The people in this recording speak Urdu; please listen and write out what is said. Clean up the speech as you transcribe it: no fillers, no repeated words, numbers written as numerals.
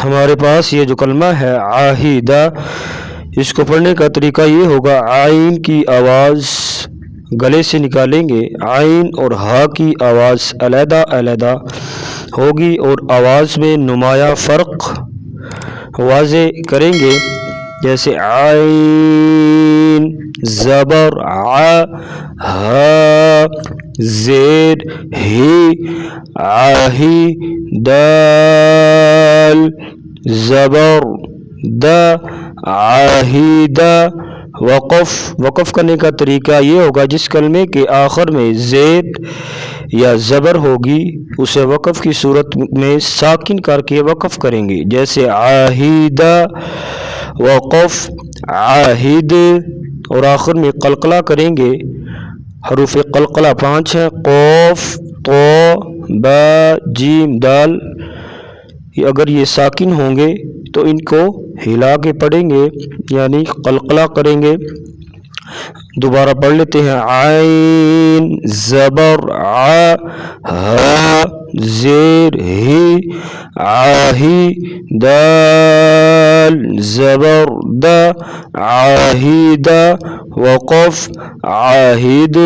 ہمارے پاس یہ جو کلمہ ہے عاہدہ، اس کو پڑھنے کا طریقہ یہ ہوگا، عین کی آواز گلے سے نکالیں گے، عین اور ہا کی آواز علیحدہ علیحدہ ہوگی اور آواز میں نمایاں فرق واضح کریں گے، جیسے عین زبر ع، ہا زیر ہی، عاہی دال زبر د، عاہدہ۔ وقف کرنے کا طریقہ یہ ہوگا، جس کلمے کے آخر میں زید یا زبر ہوگی اسے وقف کی صورت میں ساکن کر کے وقف کریں گے، جیسے عاہدہ وقف عاہد، اور آخر میں قلقلہ کریں گے۔ حروف قلقلہ 5 ہیں، قوف، طو، با، جیم، دال۔ اگر یہ ساکن ہوں گے تو ان کو ہلا کے پڑھیں گے، یعنی قلقلہ کریں گے۔ دوبارہ پڑھ لیتے ہیں، عین زبر ع، ہا زیر ہی، عاہی دال زبر د، عاہدہ وقف عاہد۔